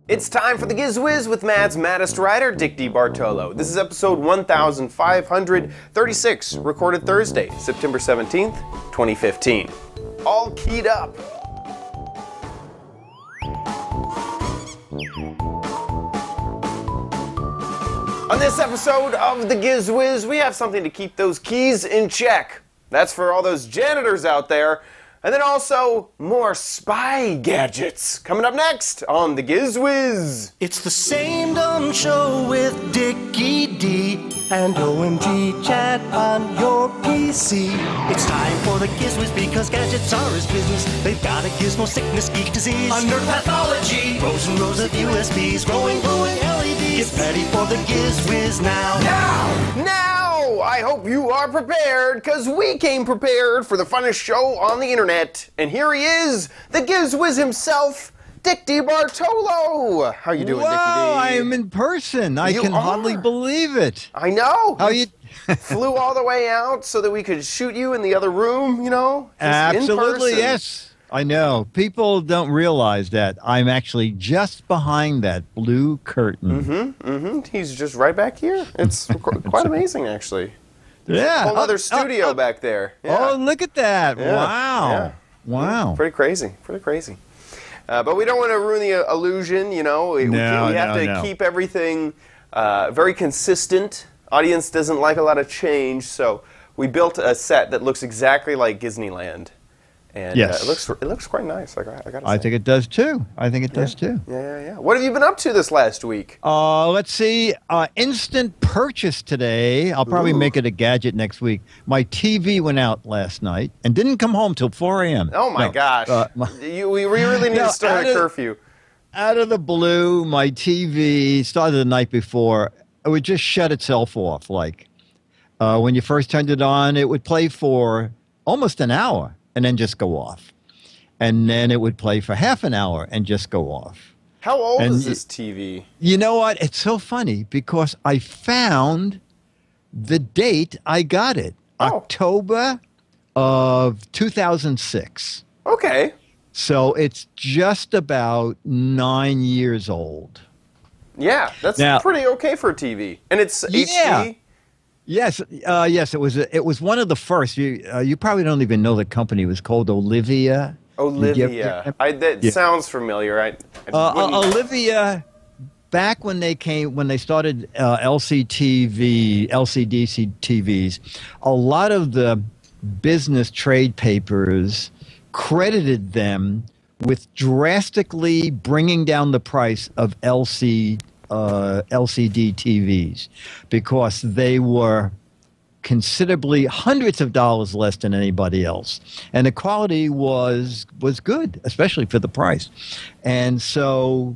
It's time for the Giz Wiz with Mad's maddest writer, Dick DeBartolo. This is episode 1536, recorded Thursday, September 17th, 2015. All keyed up. On this episode of the Giz Wiz, we have something to keep those keys in check. That's for all those janitors out there. And then also, more spy gadgets. Coming up next on the Giz Wiz. It's the same dumb show with Dickie D and OMG chat on your PC. It's time for the Giz Wiz because gadgets are his business. They've got a gizmo sickness, geek disease, under pathology, rows and rows of USBs, glowing LEDs. Get ready for the Giz Wiz now. Now! I hope you are prepared, because we came prepared for the funnest show on the internet. And here he is, the Giz Wiz himself, Dick DeBartolo. How you doing, Dickie D? I am in person. I can hardly believe it. I know. How you flew all the way out so that we could shoot you in the other room, you know? Absolutely, yes. I know. People don't realize that I'm actually just behind that blue curtain. He's just right back here. It's quite amazing, actually. There's a whole other studio back there. Yeah. Oh, look at that. Yeah. Wow. Yeah. Wow. Pretty crazy. Pretty crazy. But we don't want to ruin the illusion, you know. We have to keep everything very consistent. Audience doesn't like a lot of change, so we built a set that looks exactly like Disneyland. And yes. It looks quite nice. I gotta say. I think it does too. I think it does too. Yeah. What have you been up to this last week? Let's see. Instant purchase today. I'll probably make it a gadget next week. My TV went out last night and didn't come home till 4 a.m. Oh my gosh! We really need to start a curfew. Out of the blue, my TV started the night before. It would just shut itself off. Like when you first turned it on, it would play for almost an hour and then just go off. And then it would play for half an hour and just go off. How old is this TV? You know what? It's so funny because I found the date I got it. October of 2006. Okay. So it's just about 9 years old. Yeah, that's pretty okay for a TV. And it's HD? Yes, yes. It was one of the first. You probably don't even know the company. It was called Olivia. Olivia. That sounds familiar. Olivia. Back when they started LCD TVs, a lot of the business trade papers credited them with drastically bringing down the price of LCD TVs because they were considerably hundreds of dollars less than anybody else. And the quality was good, especially for the price. And so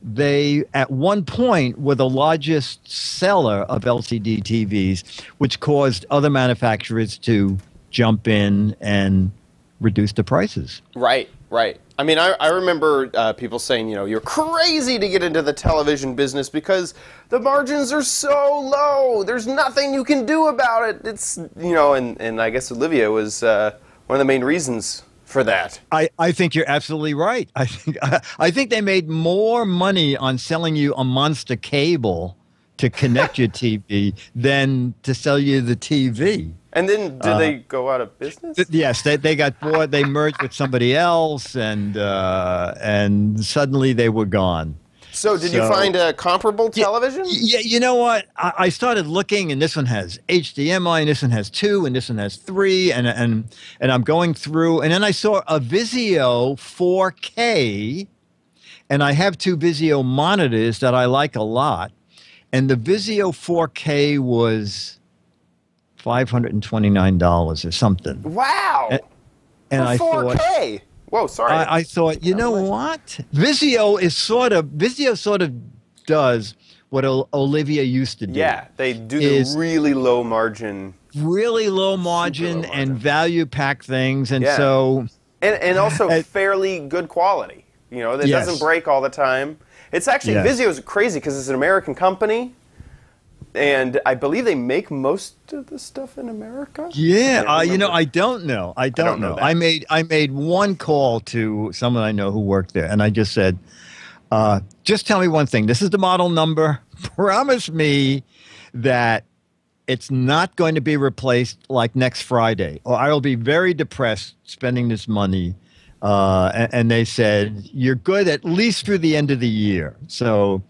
they, at one point, were the largest seller of LCD TVs, which caused other manufacturers to jump in and reduce the prices. Right. I mean, I remember people saying, you know, you're crazy to get into the television business because the margins are so low. There's nothing you can do about it. It's, you know, and I guess Olivia was one of the main reasons for that. I think you're absolutely right. I think they made more money on selling you a monster cable to connect your TV than to sell you the TV. And then did they go out of business? Yes, they got bought. They merged with somebody else, and suddenly they were gone. So did you find a comparable television? Yeah, you know what? I started looking, and this one has HDMI, and this one has 2, and this one has 3, and I'm going through, and then I saw a Vizio 4K, and I have 2 Vizio monitors that I like a lot, and the Vizio 4K was $529 or something. Wow! And I 4K. Thought, whoa, sorry. I thought, you know what? Vizio sort of does what Olivia used to do. Yeah, they do the really low margin. Really low margin and value pack things, and so and also fairly good quality. You know, that doesn't break all the time. It's actually Vizio's crazy because it's an American company. And I believe they make most of the stuff in America. Yeah, you know, I don't know. I don't know. That. I made one call to someone I know who worked there, and I just said, Just tell me one thing. This is the model number. Promise me that it's not going to be replaced like next Friday, or I will be very depressed spending this money. And they said, you're good at least through the end of the year. So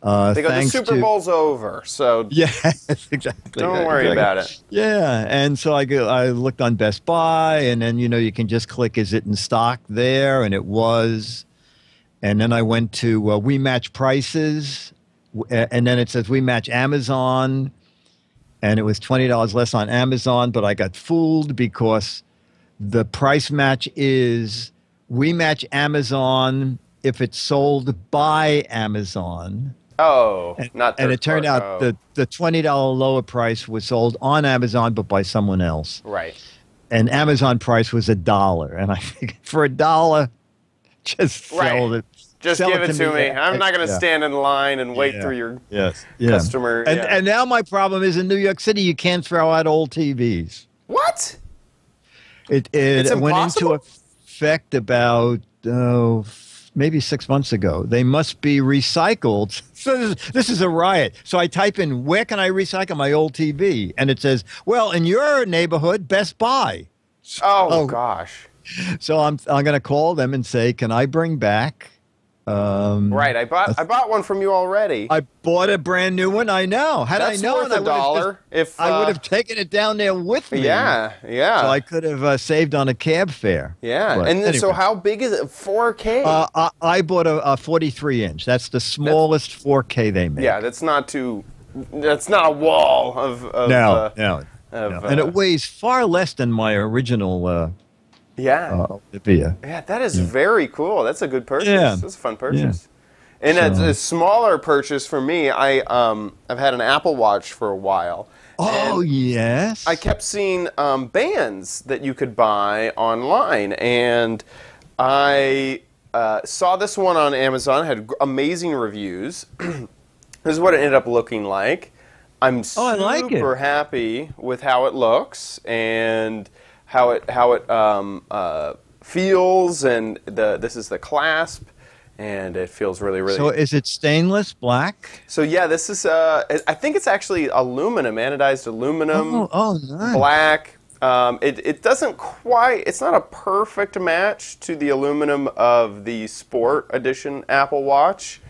they go, the Super Bowl's over. So yes, exactly. Don't worry about it. Yeah. And so I looked on Best Buy, and then, you can just click, is it in stock there? And it was. And then I went to We Match Prices, and then it says We Match Amazon, and it was $20 less on Amazon, but I got fooled because the price match is We Match Amazon if it's sold by Amazon. Oh, not and it turned out the $20 lower price was sold on Amazon, but by someone else. Right. And Amazon price was $1, and I figured for $1. Just sell it. Just give it to me. I'm not going to stand in line and wait through your customer. And now my problem is in New York City, you can't throw out old TVs. What? It went into effect about maybe 6 months ago. They must be recycled. So this is a riot. So I type in, where can I recycle my old TV? And it says, well, in your neighborhood, Best Buy. Oh gosh. So I'm going to call them and say, can I bring back? Right, I bought one from you already. I bought a brand new one. I know. Had That's I known, worth $1. If I would have taken it down there with me. Yeah. So I could have saved on a cab fare. Yeah, but and anyway. So how big is it? 4K. I bought a 43-inch. That's the smallest 4K they make. Yeah, that's not a wall of no. And it weighs far less than my original. Yeah, that is very cool. That's a good purchase. Yeah. That's a fun purchase. Yeah. And a smaller purchase for me. I've had an Apple Watch for a while. Oh, yes. I kept seeing bands that you could buy online, and I saw this one on Amazon. Had amazing reviews. This is what it ended up looking like. I'm super happy with how it looks and how it feels, and this is the clasp, and it feels really, really. So is it stainless black? So yeah, this is I think it's actually aluminum, anodized aluminum. Oh, nice. Black. It doesn't quite. It's not a perfect match to the aluminum of the Sport Edition Apple Watch,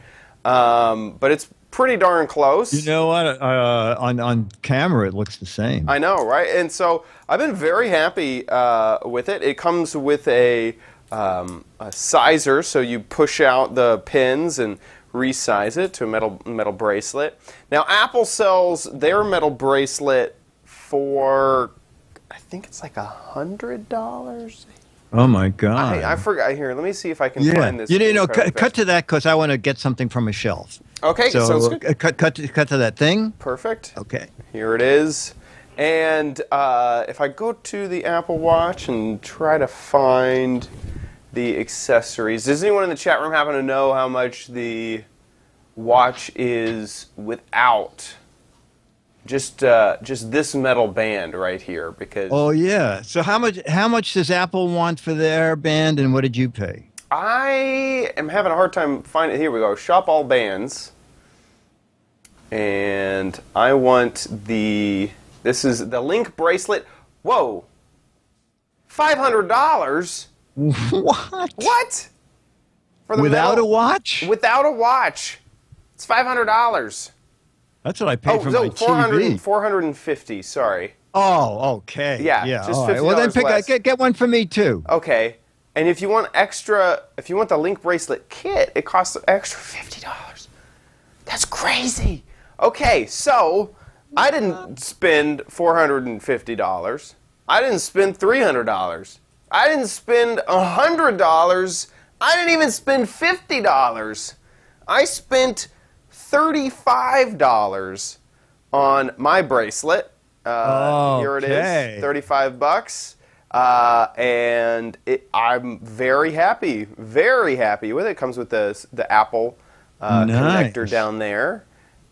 but it's pretty darn close. You know what? On camera, it looks the same. I know, right? And so I've been very happy with it. It comes with a sizer, so you push out the pins and resize it to a metal bracelet. Now, Apple sells their metal bracelet for, I think it's like $100. Oh my God! I forgot. Here, let me see if I can find this. Cut to that because I want to get something from a shelf. Okay, so cut to that thing. Perfect. Okay. Here it is. And if I go to the Apple Watch and try to find the accessories, does anyone in the chat room happen to know how much the watch is without just this metal band right here? Because so how much does Apple want for their band, and what did you pay? I am having a hard time finding it. Here we go. Shop all bands. And I want this is the Link bracelet. Whoa. $500? What? For the Without a watch? Without a watch. It's $500. That's what I paid for my TV. 450, sorry. Oh, okay. Yeah. Just $50 Well, then less. get one for me too. Okay. And if you want the Link bracelet kit, it costs an extra $50. That's crazy. Okay, so I didn't spend $450. I didn't spend $300. I didn't spend $100. I didn't even spend $50. I spent $35 on my bracelet. Here it is, $35. And I'm very happy with it. It comes with the Apple connector down there.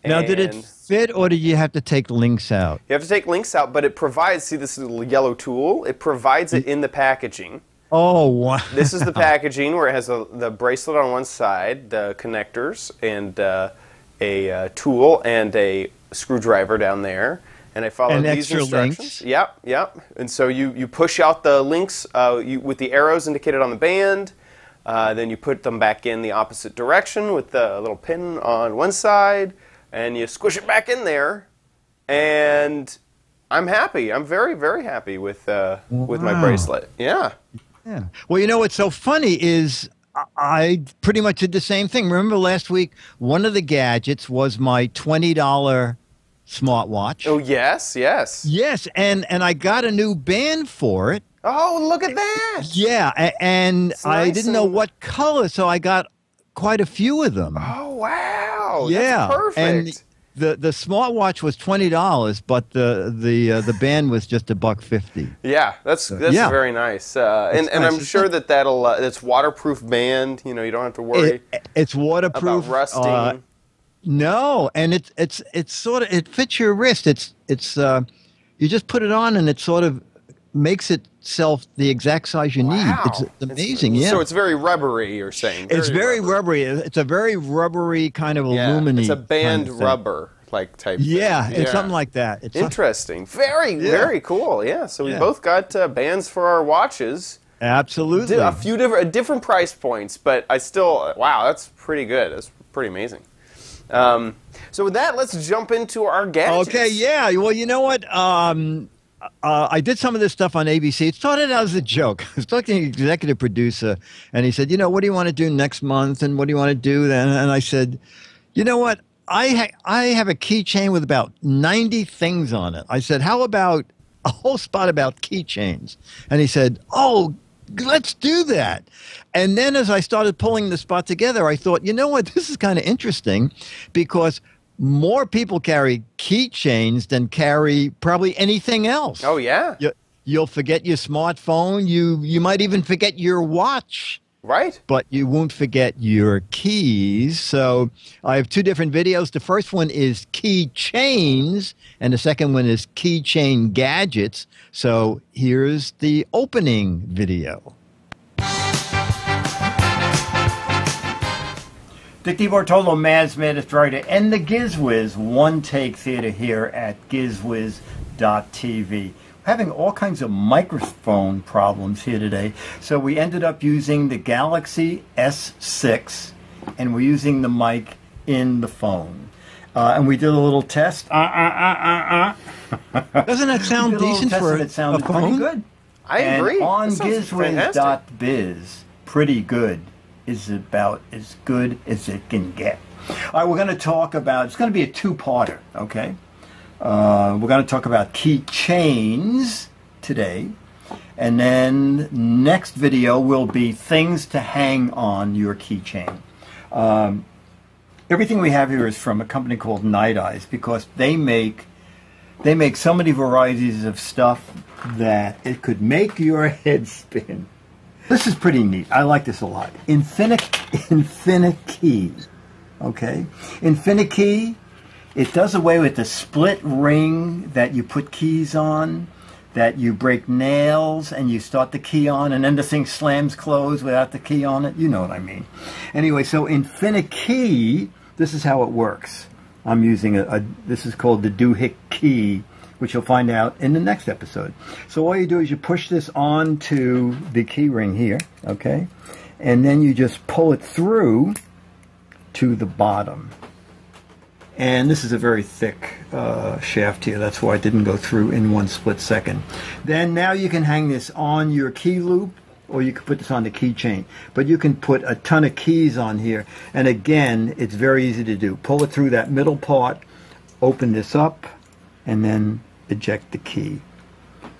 Now, did it fit, or did you have to take links out? You have to take links out, but it provides, see this little yellow tool? It provides it in the packaging. Oh, wow. This is the packaging where it has the bracelet on one side, the connectors, and a tool and a screwdriver down there. And I followed these instructions. Links. Yep. And so you push out the links with the arrows indicated on the band. Then you put them back in the opposite direction with the little pin on one side, and you squish it back in there. And I'm happy. I'm very, very happy with my bracelet. Yeah. Yeah. Well, you know what's so funny is I pretty much did the same thing. Remember last week, one of the gadgets was my $20 smartwatch. Oh, yes. Yes, and I got a new band for it. Oh, look at that. Yeah, and I didn't know what color, so I got quite a few of them. Oh, wow. Yeah. That's perfect. And the smartwatch was $20, but the band was just $1.50. Yeah, that's very nice. And I'm sure that's waterproof band. You don't have to worry. It's waterproof. About rusting. No, and it's sort of, it fits your wrist. It's you just put it on and it sort of makes itself the exact size you need. It's amazing. Yeah. So it's very rubbery. You're saying it's very rubbery. It's a very rubbery kind of aluminum. It's a band rubber type. Yeah, it's something like that. It's interesting. Very cool. Yeah. So we both got bands for our watches. Absolutely. A few different price points, but I still that's pretty good. That's pretty amazing. So with that, let's jump into our gadgets. Okay, yeah. Well, you know what? I did some of this stuff on ABC. It started out as a joke. I was talking to the executive producer, and he said, what do you want to do next month, and what do you want to do then? And I said, you know what? I have a keychain with about 90 things on it. I said, how about a whole spot about keychains? And he said, oh, let's do that. And then as I started pulling the spot together, I thought, you know what? This is kind of interesting because more people carry keychains than carry probably anything else. Oh, yeah. You'll forget your smartphone. You might even forget your watch. Right. But you won't forget your keys. So I have two different videos. The first one is keychains, and the second one is keychain gadgets. So here's the opening video. Dick DeBartolo, Mads Maddest Writer, and the Giz Wiz one-take theater here at GizWiz.tv. Having all kinds of microphone problems here today, so we ended up using the Galaxy S6, and we're using the mic in the phone. And we did a little test. Doesn't that sound decent for a phone? It sounded pretty good. I agree. On GizWiz.biz, pretty good is about as good as it can get. All right, we're going to talk about, it's going to be a two-parter, okay? We're going to talk about keychains today, and then next video will be things to hang on your keychain. Everything we have here is from a company called Night Eyes because they make so many varieties of stuff that it could make your head spin. This is pretty neat. I like this a lot. Infinikey. Okay? Infinikey, it does away with the split ring that you put keys on, that you break nails and you start the key on and then the thing slams closed without the key on it. You know what I mean. Anyway, so Infinikey, this is how it works. I'm using this is called the Duhick key, which you'll find out in the next episode. So all you do is you push this onto the key ring here, okay? And then you just pull it through to the bottom. And this is a very thick shaft here. That's why it didn't go through in one split second. Then now you can hang this on your key loop, or you can put this on the keychain. But you can put a ton of keys on here. And again, it's very easy to do. Pull it through that middle part, open this up, and then eject the key.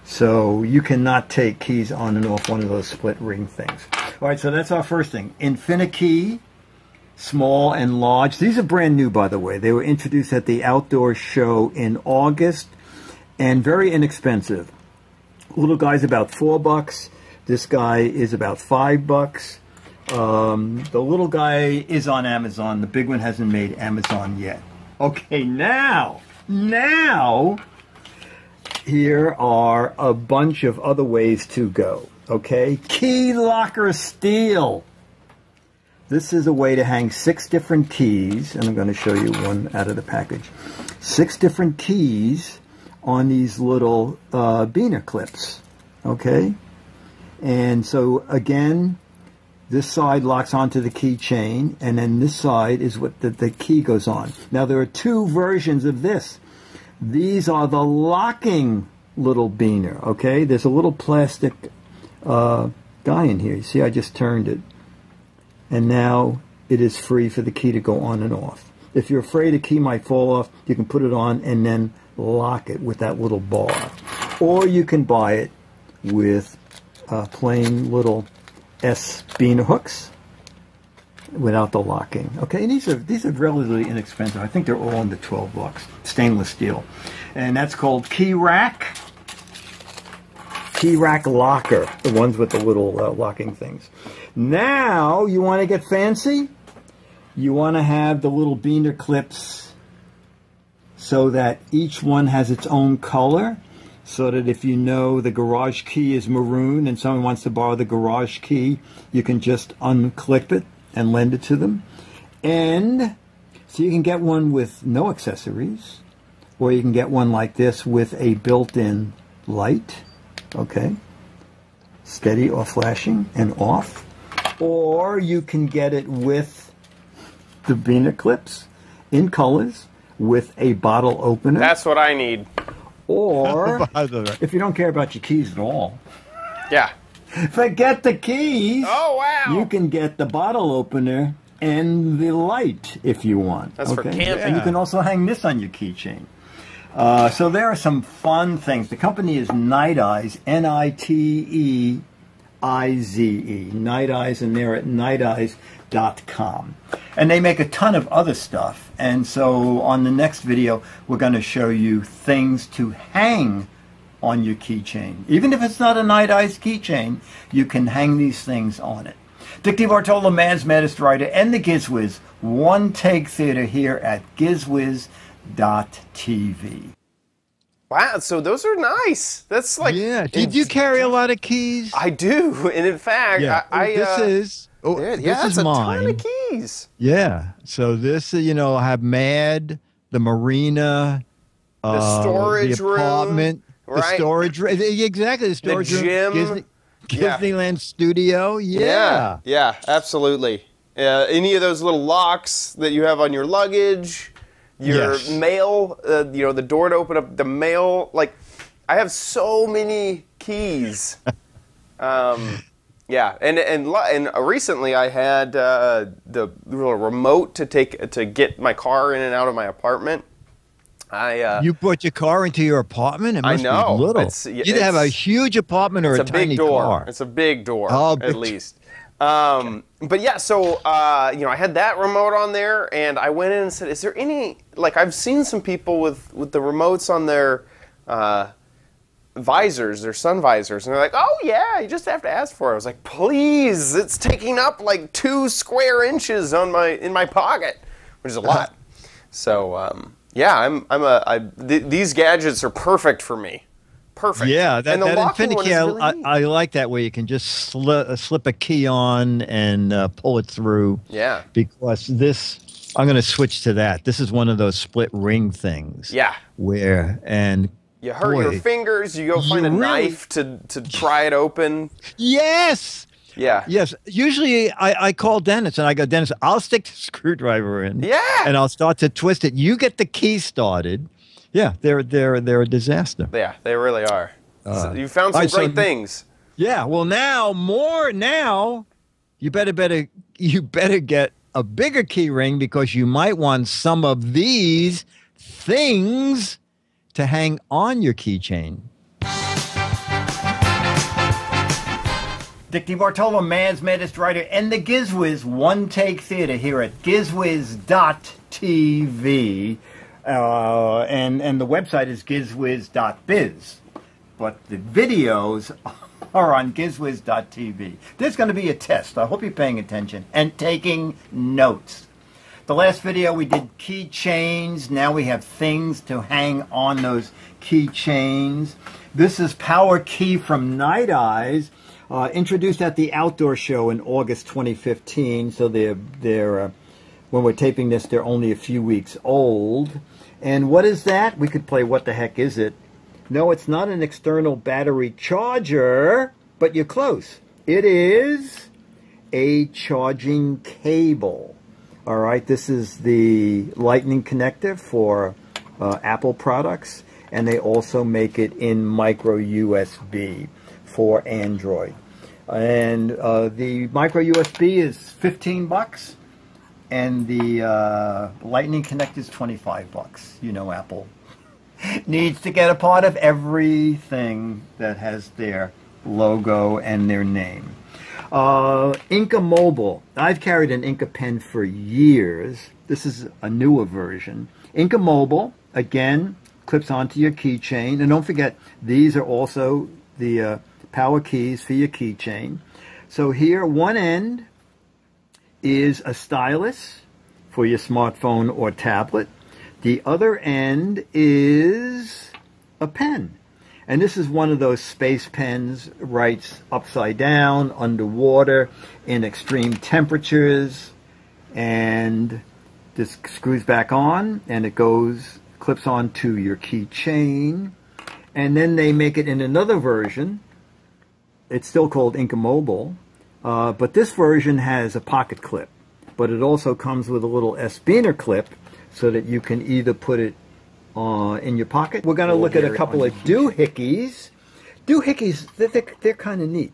So you cannot take keys on and off one of those split ring things. All right, so that's our first thing. Infinikey, small and large. These are brand new, by the way. They were introduced at the outdoor show in August and very inexpensive. Little guy's about $4. This guy is about $5. The little guy is on Amazon. The big one hasn't made Amazon yet. Okay, now, here are a bunch of other ways to go. Okay, key locker steel. This is a way to hang 6 different keys, and I'm going to show you one out of the package. 6 different keys on these little beaner clips. Okay, and so again, this side locks onto the keychain, and then this side is what the key goes on. Now there are 2 versions of this. These are the locking little beaner. Okay, there's a little plastic guy in here. You see, I just turned it. And now it is free for the key to go on and off. If you're afraid a key might fall off, you can put it on and then lock it with that little bar. Or you can buy it with plain little S beaner hooks without the locking. Okay, and these are relatively inexpensive. I think they're all under $12. Stainless steel. And that's called key rack. Key rack locker, the ones with the little locking things. Now, you want to get fancy? You want to have the little beaner clips so that each one has its own color, so that if you know the garage key is maroon and someone wants to borrow the garage key, you can just unclip it and lend it to them. And so you can get one with no accessories, or you can get one like this with a built-in light. Okay, steady or flashing and off. Or you can get it with the beaner clips in colors with a bottle opener. That's what I need. Or if you don't care about your keys at all, yeah, forget the keys. Oh wow! You can get the bottle opener and the light if you want. That's for camping. And you can also hang this on your keychain. So there are some fun things. The company is Night Eyes, Niteize, Night Eyes, and they're at nighteyes.com. And they make a ton of other stuff. And so on the next video, we're going to show you things to hang on your keychain. Even if it's not a Night Eyes keychain, you can hang these things on it. Dick DeBartolo, Man's Maddest Writer, and the Giz Wiz, One Take Theater here at GizWiz.tv. Wow, so those are nice. That's like... Yeah, did you carry a lot of keys? I do, and in fact, yeah. This is that's a mine. ton of keys. Yeah, so this, I have Mad, the marina, the storage the apartment, room, the storage room. Exactly, the storage the gym. room. Disneyland Studio, yeah, absolutely. Any of those little locks that you have on your luggage, your mail, the door to open up the mail. Like, I have so many keys. Yeah, and recently I had the little remote to get my car in and out of my apartment. You brought your car into your apartment? It must be little. You have a huge apartment or a tiny car? It's a big door, at least. But yeah, so I had that remote on there, and I went in and said, "Is there any I've seen some people with the remotes on their visors, their sun visors, and they're like, oh yeah, you just have to ask for it." I was like, please, it's taking up like 2 square inches in my pocket, which is a lot. So yeah, these gadgets are perfect for me. Perfect. Yeah, that Infinity, really I like that way you can just slip a key on and pull it through. Yeah. Because this, I'm going to switch to that. This is one of those split ring things. Yeah. You hurt your fingers, you go find a knife to pry it open. Yes. Yeah. Yes. Usually I call Dennis and I go, Dennis, I'll stick the screwdriver in. Yeah. And I'll start to twist it. You get the key started. Yeah, they're a disaster. Yeah, they really are. So you found some great things. Yeah. Well, now you better get a bigger key ring, because you might want some of these things to hang on your keychain. Dick DeBartolo, Man's Maddest Writer, and the Giz Wiz, One Take Theater here at GizWiz.tv. And the website is GizWiz.biz. But the videos are on GizWiz.tv. There's going to be a test. I hope you're paying attention and taking notes. The last video we did keychains. Now we have things to hang on those keychains. This is Power Key from Night Eyes. Introduced at the outdoor show in August 2015, so they're when we're taping this, they're only a few weeks old. And what is that? We could play What the Heck Is It? No, it's not an external battery charger, but you're close. It is a charging cable. All right, this is the lightning connector for Apple products, and they also make it in micro USB for Android. And the micro USB is $15, and the lightning connector is $25. You know, Apple needs to get a part of everything that has their logo and their name. Inca Mobile. I've carried an Inca pen for years. This is a newer version. Inca Mobile, again, clips onto your keychain. And don't forget, these are also the power keys for your keychain. So here, one end is a stylus for your smartphone or tablet. The other end is a pen. And this is one of those space pens, writes upside down, underwater, in extreme temperatures. And this screws back on, and it clips onto your keychain. And then they make it in another version. It's still called Inca Mobile. But this version has a pocket clip. But it also comes with a little S-Biner clip so that you can either put it in your pocket. We're going to look at a couple of doohickeys. Doohickeys, they're kind of neat.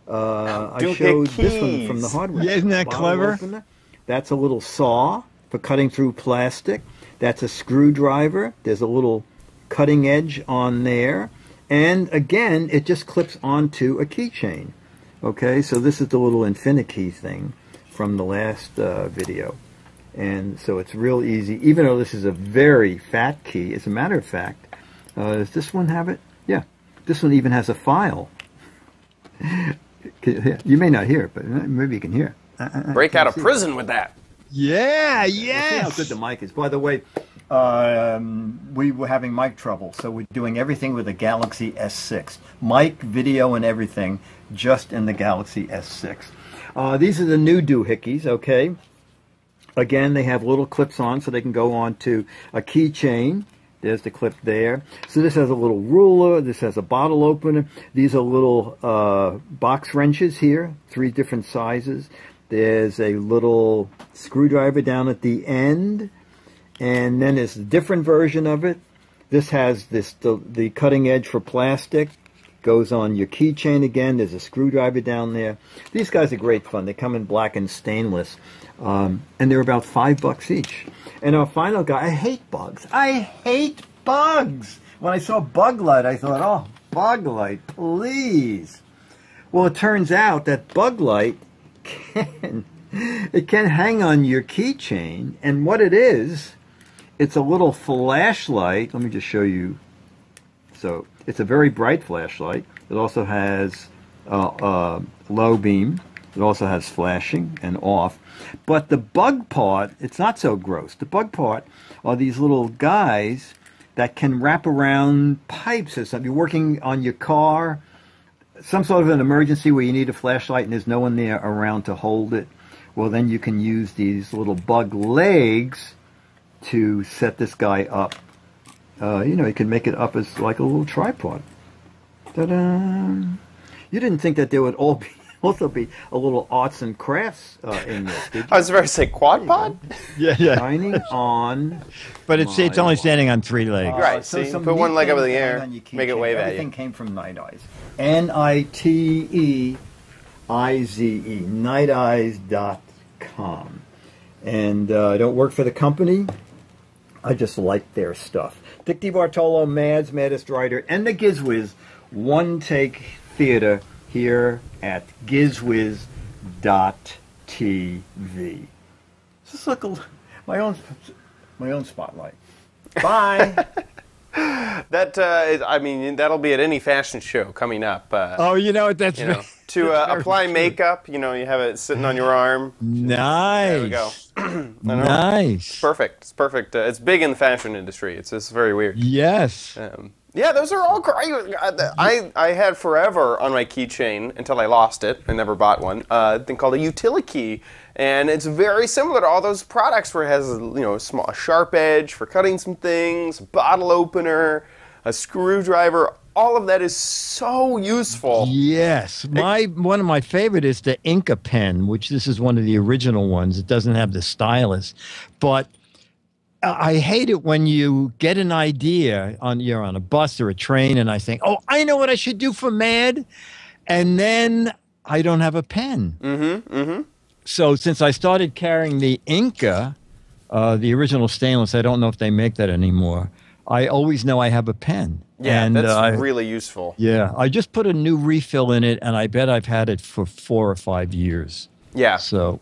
I showed this one from the hardware. Yeah, isn't that clever? Opener. That's a little saw for cutting through plastic. That's a screwdriver. There's a little cutting edge on there. And again, it just clips onto a keychain. Okay, so this is the little InfiniKey thing from the last video. And so it's real easy, even though this is a very fat key. As a matter of fact, does this one have it? Yeah, this one even has a file. You may not hear it, but maybe you can hear it. Break out of prison with that. Yeah, yes. See how good the mic is. By the way, we were having mic trouble, so we're doing everything with the Galaxy S6. Mic, video, and everything just in the Galaxy S6. These are the new doohickeys, okay? Again, they have little clips on so they can go on to a keychain. There's the clip there. So this has a little ruler. This has a bottle opener. These are little box wrenches here, 3 different sizes. There's a little screwdriver down at the end. And then there's a different version of it. This has the cutting edge for plastic. Goes on your keychain again. There's a screwdriver down there. These guys are great fun. They come in black and stainless. And they're about $5 each. And our final guy, I hate bugs. I hate bugs. When I saw Bug Light, I thought, oh, Bug Light, please. Well, it turns out that Bug Light can hang on your keychain. And what it is, it's a little flashlight. Let me just show you. So it's a very bright flashlight. It also has low beam. It also has flashing and off. But the bug part, it's not so gross. The bug part are these little guys that can wrap around pipes or something. You're working on your car, some sort of an emergency where you need a flashlight and there's no one there around to hold it. Well, then you can use these little bug legs to set this guy up. You know, you can make it up as like a little tripod. Ta-da! You didn't think that there would also be a little arts and crafts in this, did you? I was about to say quad pod? Yeah. Shining on. But it's only standing on 3 legs. Right, so see, put one leg up in the air, make it wave at you. Everything came from Night Eyes. Niteize, nighteyes.com. And I don't work for the company. I just like their stuff. Dick DiBartolo, Mads, Maddest Writer, and the Giz Wiz One Take Theater here at gizwiz.tv. Just look my own spotlight. Bye. I mean, that'll be at any fashion show coming up. Oh, you know what? That's to apply makeup. You know, you have it sitting on your arm. Nice. There we go. Nice. It's perfect. It's perfect. It's big in the fashion industry. It's very weird. Yes. Yeah, those are all great. I had forever on my keychain until I lost it. I never bought one. A thing called a utility key, and it's very similar to all those products where it has a sharp edge for cutting some things, a bottle opener, a screwdriver. All of that is so useful. Yes. One of my favorite is the Inca pen, which this is one of the original ones. It doesn't have the stylus. But I hate it when you get an idea you're on a bus or a train, and I think, oh, I know what I should do for MAD, and then I don't have a pen. So since I started carrying the Inca, the original stainless, I don't know if they make that anymore, I always know I have a pen. Yeah, and, that's really useful. Yeah, I just put a new refill in it, and I bet I've had it for 4 or 5 years. Yeah. So,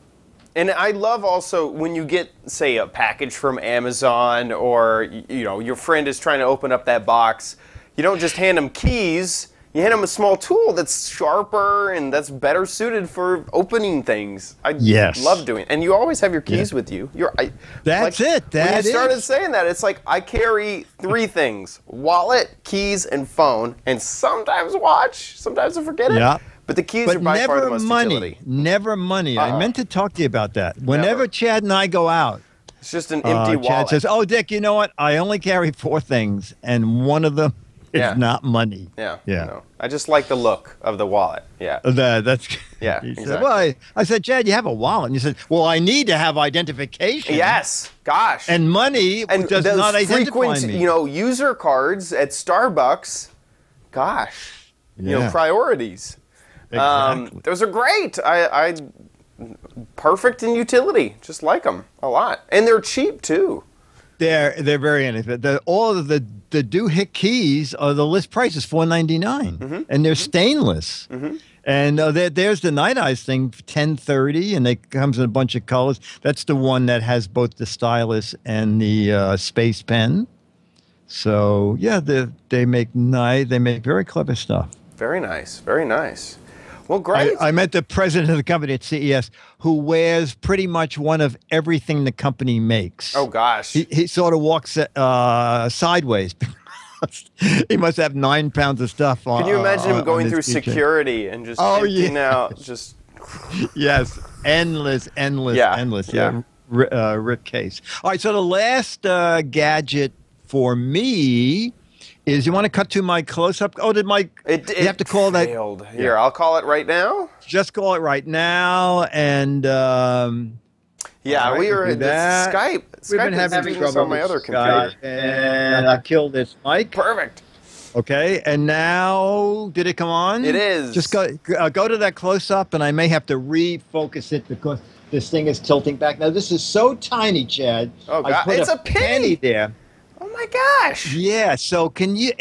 and I love also when you get, say, a package from Amazon, or your friend is trying to open up that box. You don't just hand them keys. You hand them a small tool that's sharper and that's better suited for opening things. I love doing it. And you always have your keys with you. That's it. When you started saying that, it's like I carry 3 things: wallet, keys, and phone, and sometimes watch. Sometimes I forget it. Yeah. But the keys are by far the most utility. Never money. I meant to talk to you about that. Whenever Chad and I go out, it's just an empty wallet. Chad says, "Oh, Dick, you know what? I only carry 4 things, and one of them is not money." Yeah. No. I just like the look of the wallet. Yeah. That's yeah. He exactly. said, well, I said, Chad, you have a wallet. And you said, well, I need to have identification. Yes. Gosh. And money does not identify me. User cards at Starbucks. Gosh. Priorities. Exactly. Those are great. I perfect in utility. Just like them a lot. And they're cheap too. They're very inexpensive. All of the Do-Hit keys, the list price is $4.99, and they're stainless. And there's the Night Eyes thing, $10.30, and it comes in a bunch of colors. That's the one that has both the stylus and the space pen. So yeah, they make very clever stuff. Very nice, very nice. Well, great. I met the president of the company at CES who wears pretty much one of everything the company makes. Oh, gosh. He sort of walks sideways. He must have 9 pounds of stuff on. Can you imagine him going through security and just emptying out? Just yes, endless. Yeah. Rip case. All right, so the last gadget for me is, you want to cut to my close-up? Oh, you have to call failed. That? Here, I'll call it right now. Just call it right now, and yeah, we were Skype. We've been having trouble on my other computer, and I killed this mic. Perfect. Okay, and now did it come on? It is. Just go to that close-up, and I may have to refocus it because this thing is tilting back. Now this is so tiny, Chad. Oh God, it's a penny there. Oh my gosh! Yeah. So can you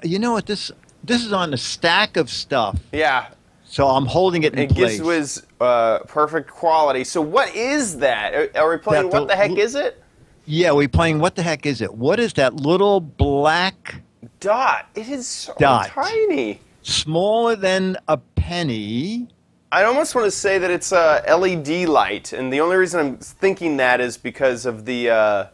you know what, this is on a stack of stuff. Yeah. So I'm holding it in place. Giz Wiz, perfect quality. So what is that? Are we playing What the Heck Is It? Yeah, we're playing What the Heck Is It? What is that little black dot? It is so tiny. Smaller than a penny. I almost want to say that it's a LED light, and the only reason I'm thinking that is because of the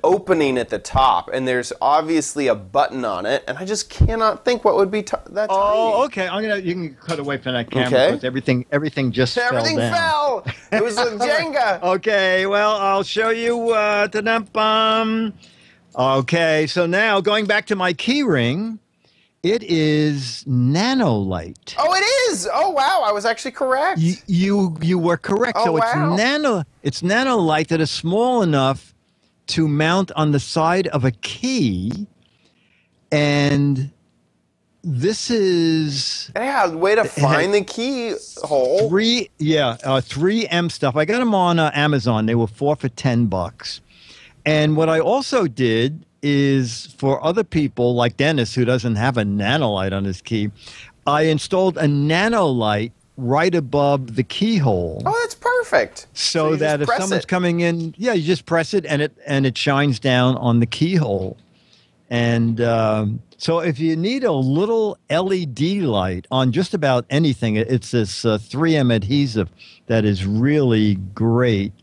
opening at the top, and there's obviously a button on it, and I just cannot think what would be that tiny. Oh, okay. You can cut away from that camera because everything just fell down. Everything fell. It was a Jenga. Okay, well, I'll show you. Okay, so now going back to my key ring, it is nanolight. Oh, it is. Oh, wow. I was actually correct. You were correct. Oh, so wow. It's nanolight that is small enough to mount on the side of a key, and this is a way to find the key hole. 3M stuff. I got them on Amazon. They were 4 for $10. And what I also did is, for other people like Dennis, who doesn't have a nanolight on his key, I installed a nanolight right above the keyhole. Oh, that's perfect. So that if someone's coming in, you just press it, and it shines down on the keyhole. And so if you need a little LED light on just about anything, it's this 3M adhesive that is really great.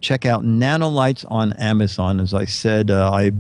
Check out nanolights on Amazon. As I said, I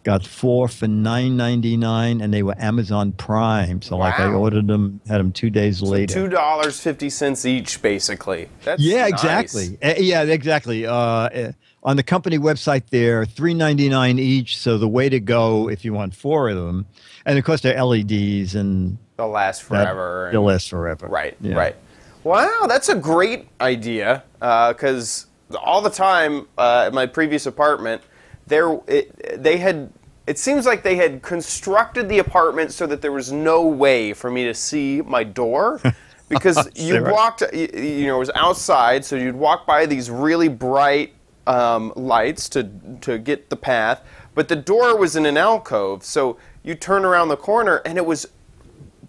Got 4 for $9.99, and they were Amazon Prime. So, like, I ordered them, had them 2 days later. $2.50 each, basically. That's yeah, nice. exactly. Yeah, exactly. On the company website, they're $3.99 each. So the way to go if you want 4 of them, and of course they're LEDs and they'll last forever. They'll last forever. Right. Yeah. Right. Wow, that's a great idea. Because all the time at my previous apartment, it seems like they had constructed the apartment so that there was no way for me to see my door. Because you walked, it was outside, so you'd walk by these really bright lights to get the path, but the door was in an alcove, so you turn around the corner and it was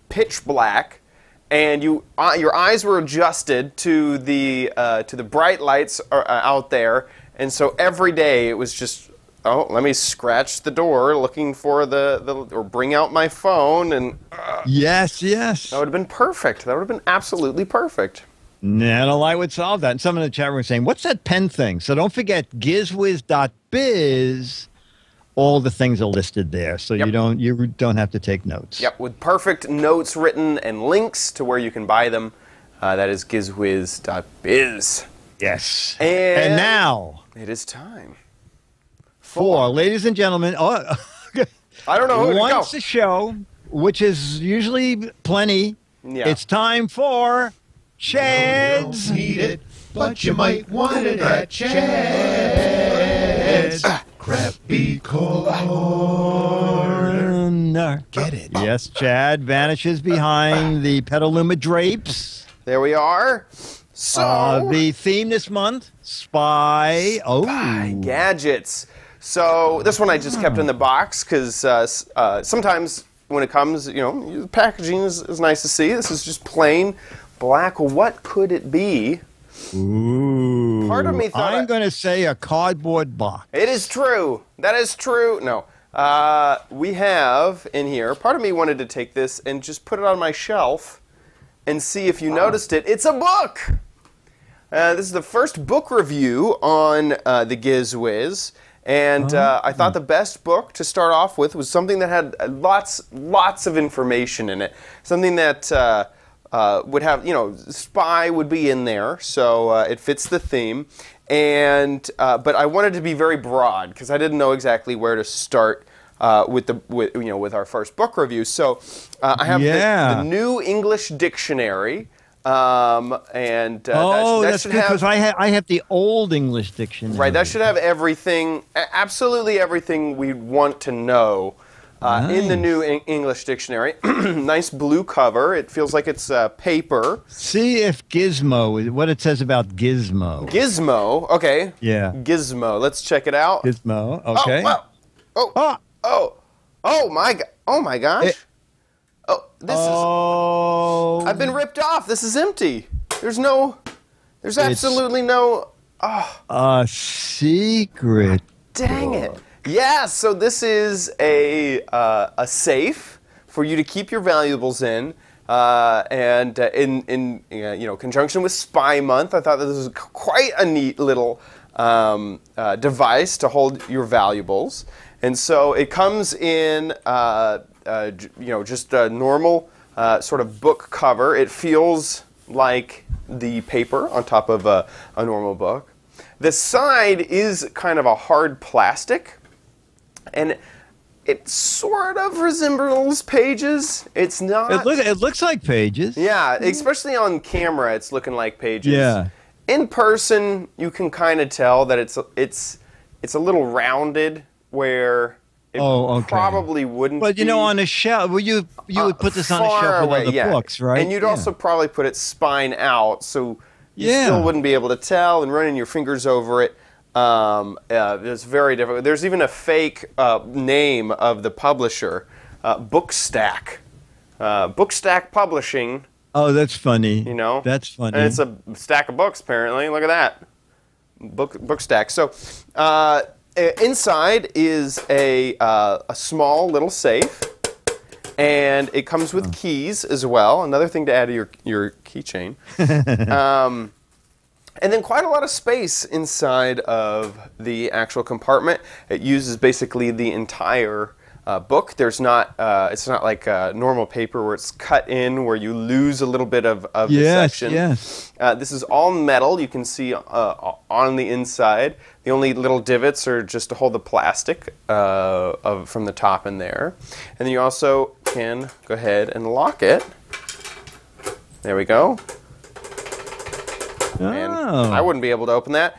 pitch black, and your eyes were adjusted to the bright lights out there, and so every day it was just, oh, let me scratch the door looking for or bring out my phone, and yes, that would have been perfect. That would have been absolutely perfect. Nanolight would solve that. And some in the chat room were saying, what's that pen thing? So don't forget gizwiz.biz. All the things are listed there, so you don't have to take notes. Yep, with perfect notes written and links to where you can buy them. That is gizwiz.biz. Yes. And now it is time for, ladies and gentlemen, I don't know who to once a show, which is usually plenty. Yeah. It's time for Chad's. You don't need it, but you might want it at Chad's. Crappy corner. Get it? Yes, Chad vanishes behind the Petaluma drapes. There we are. So the theme this month, Spy. Spy gadgets. So this one I just kept in the box because sometimes when it comes, the packaging is nice to see. This is just plain black. What could it be? Ooh. Part of me thought I'm going to say a cardboard box. It is true. That is true. No. We have in here, part of me wanted to take this and just put it on my shelf and see if you noticed it. It's a book. This is the first book review on the Giz Wiz. And I thought the best book to start off with was something that had lots of information in it. Something that would have, spy would be in there, so it fits the theme. And but I wanted to be very broad because I didn't know exactly where to start with our first book review. So I have the New English Dictionary. That that's should good have, because I have the Old English Dictionary. Right, that should have everything, absolutely everything we want to know in the New English Dictionary. Nice blue cover. It feels like it's paper. See if Gizmo, what it says about Gizmo. Gizmo, okay. Yeah. Gizmo, let's check it out. Gizmo, okay. Oh my gosh. I've been ripped off. This is empty. There's absolutely no. A secret. Dang it. Yeah, so this is a safe for you to keep your valuables in, and in conjunction with Spy Month, I thought that this was quite a neat little device to hold your valuables. And so it comes in, just a normal sort of book cover. It feels like the paper on top of a normal book. The side is kind of a hard plastic, and it sort of resembles pages. It's not. It looks like pages. Yeah, especially on camera, it's looking like pages. Yeah. In person, you can kind of tell that it's a little rounded, where it probably wouldn't. But be on a shelf, you would put this on a shelf with other books, right? And you'd also probably put it spine out, so you still wouldn't be able to tell, and running your fingers over it. It's very difficult. There's even a fake name of the publisher, Bookstack. Bookstack Publishing. Oh, that's funny. That's funny. And it's a stack of books, apparently. Look at that. Bookstack. So inside is a small little safe, and it comes with keys as well. Another thing to add to your keychain. And then quite a lot of space inside of the actual compartment. It uses basically the entire book. There's not, it's not like normal paper where it's cut in, where you lose a little bit of the section. Yes. This is all metal. You can see on the inside. The only little divots are just to hold the plastic from the top in there. And then you also can go ahead and lock it. There we go. And I wouldn't be able to open that.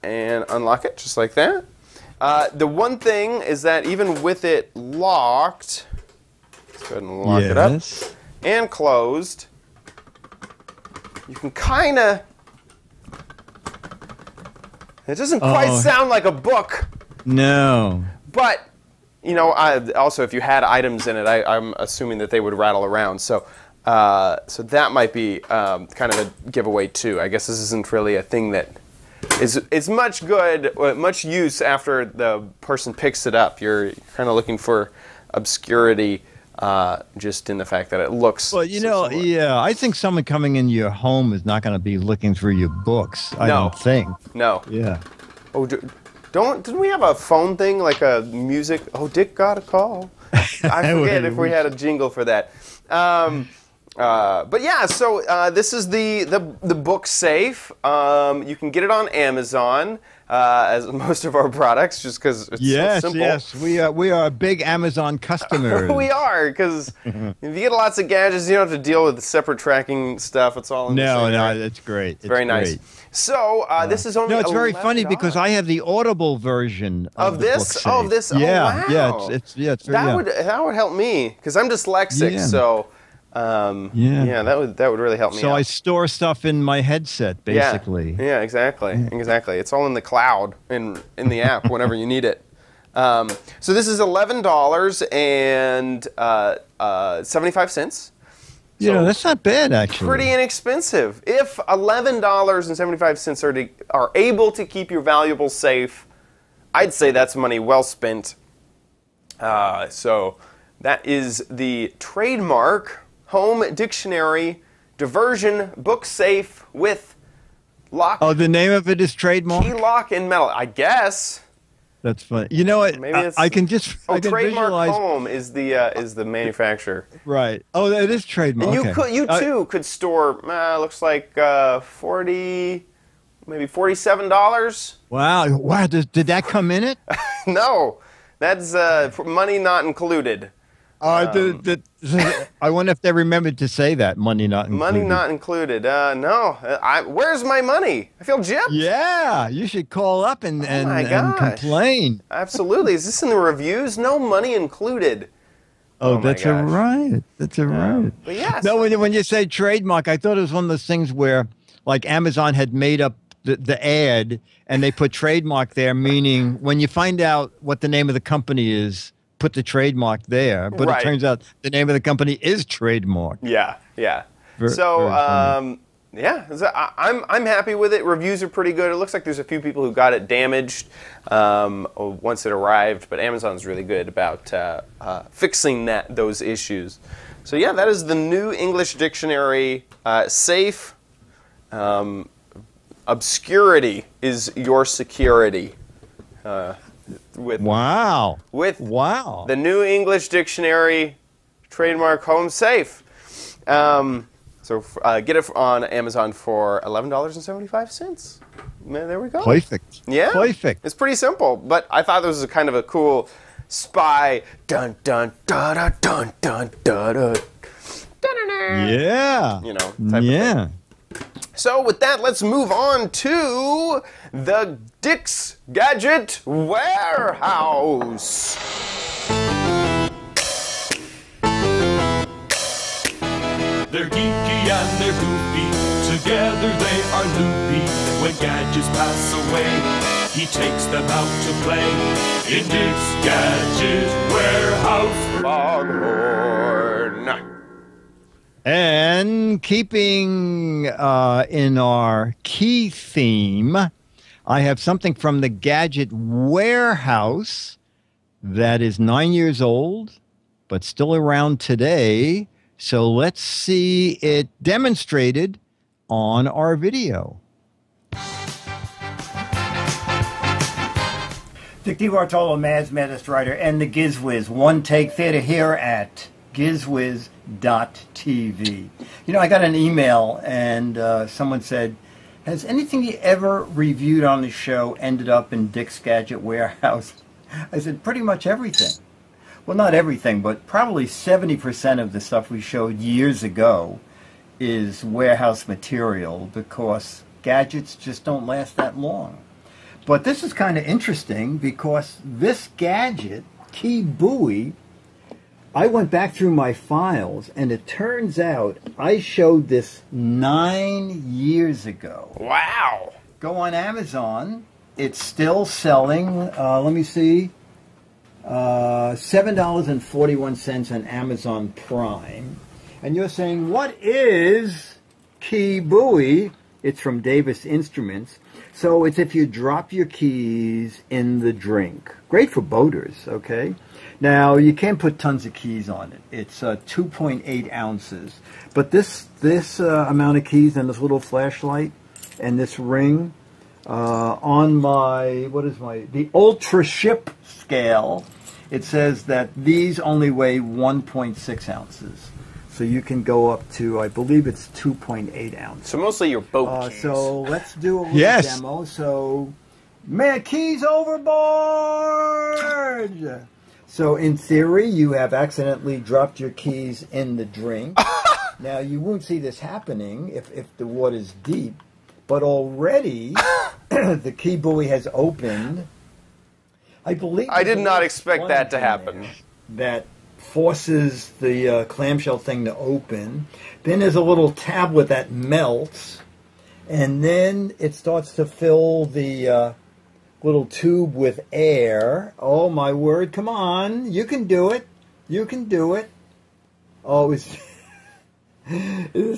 And unlock it just like that. The one thing is that even with it locked, let's go ahead and lock it up, and closed, you can kind of, it doesn't quite sound like a book. No. But, you know, also if you had items in it, I'm assuming that they would rattle around. So that might be kind of a giveaway too. I guess this isn't really a thing that is much use after the person picks it up. You're kind of looking for obscurity just in the fact that it looks. Well, you know, yeah, I think someone coming in your home is not going to be looking through your books. I don't think. No. Yeah. Oh, didn't we have a phone thing, like a music? Oh, Dick got a call. I forget if we had a jingle for that. But yeah, so this is the book safe. You can get it on Amazon, as most of our products, just because it's so simple. Yes, we are big Amazon customers. We are, because if you get lots of gadgets, you don't have to deal with the separate tracking stuff. It's all in the same. No, it's great. It's very nice. Great. So this is only. No, it's very funny because I have the Audible version of this. The book this. Yeah, wow. It's very, that would help me because I'm dyslexic. So. That would really help me. So out. I store stuff in my headset, basically. Yeah, exactly. It's all in the cloud in the app whenever you need it. So this is $11.75. You know, that's not bad, actually. Pretty inexpensive. If $11.75 are able to keep your valuables safe, I'd say that's money well spent. So that is the trademark Home Dictionary Diversion Book Safe with lock. Oh, the name of it is trademark? Key lock and metal, I guess. That's funny. You know what? Maybe it's, I can just I can trademark visualize. Home is the manufacturer. Right. Oh, it is trademark. And you too could store. Looks like maybe $47. Wow. Did that come in it? No, that's money not included. I wonder if they remembered to say that, money not included. Money not included. No. Where's my money? I feel gypped. Yeah, you should call up and complain. Absolutely. Is this in the reviews? No money included. Oh, that's a right. That's a right. But yeah. No, when you say trademark, I thought it was one of those things where, like, Amazon had made up the ad and they put trademark there, meaning when you find out what the name of the company is, put the trademark there, but it turns out the name of the company is trademark. Yeah. I'm happy with it. Reviews are pretty good. It looks like there's a few people who got it damaged once it arrived, but Amazon's really good about fixing those issues. So yeah, that is the new English Dictionary. Safe. Obscurity is your security. With the new English Dictionary, trademark Home Safe. So get it on Amazon for $11.75. There we go. Perfect. Yeah. Perfect. It's pretty simple, but I thought this was a kind of a cool spy. Dun dun da da dun dun da da. Yeah. You know. Type of thing. So with that, let's move on to the Dick's Gadget Warehouse. They're geeky and they're goofy, together they are loopy. When gadgets pass away, he takes them out to play. In Dick's Gadget Warehouse. Foghorn. And keeping in our key theme, I have something from the Gadget Warehouse that is 9 years old, but still around today. So let's see it demonstrated on our video. Dick DiBartolo, Mads Maddest Writer, and the Giz Wiz. One Take Theater here at gizwiz.tv. You know, I got an email and someone said, has anything you ever reviewed on the show ended up in Dick's Gadget Warehouse? I said, pretty much everything. Well, not everything, but probably 70% of the stuff we showed years ago is warehouse material because gadgets just don't last that long. But this is kind of interesting because this gadget, Key Buoy, I went back through my files and it turns out I showed this 9 years ago. Wow. Go on Amazon. It's still selling, let me see, $7.41 on Amazon Prime. And you're saying, what is Key Buoy? It's from Davis Instruments. So it's if you drop your keys in the drink. Great for boaters, okay? Now, you can't put tons of keys on it. It's 2.8 ounces. But this amount of keys and this little flashlight and this ring on my, the Ultra Ship scale, it says that these only weigh 1.6 ounces. So you can go up to, I believe it's 2.8 ounces. So mostly your boat keys. So let's do a little demo. So, man, keys overboard! So in theory, you have accidentally dropped your keys in the drink. Now, you won't see this happening if the water's deep, but already the Key Buoy has opened. I believe I did not expect that to happen. That forces the clamshell thing to open. Then there's a little tablet that melts, and then it starts to fill the little tube with air. Oh my word, come on, you can do it. You can do it. Oh, is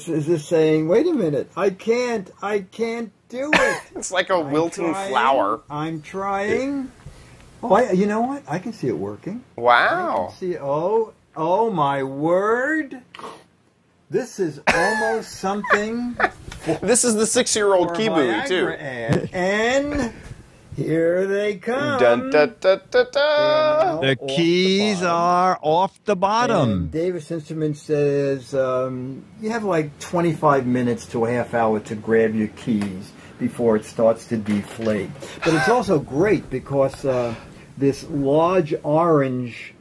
this saying, wait a minute, I can't do it. It's like a wilting flower. I'm trying. Oh, you know what? I can see it working. Wow. I can see, oh my word. This is almost something. This is the 6-year-old Key Buoy, too. And here they come. Dun, dun, dun, dun, dun. The keys are off the bottom. And Davis Instruments says you have like 25 minutes to a half hour to grab your keys before it starts to deflate. But it's also great because this large orange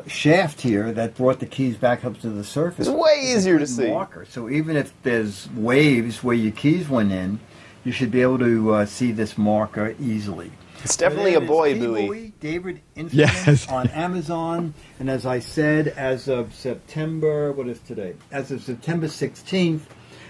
shaft here that brought the keys back up to the surface. It's way easier to see. Marker. So even if there's waves where your keys went in, you should be able to see this marker easily. It's definitely a boy buoy. David Instruments on Amazon. And as I said, as of September, what is today? As of September 16th,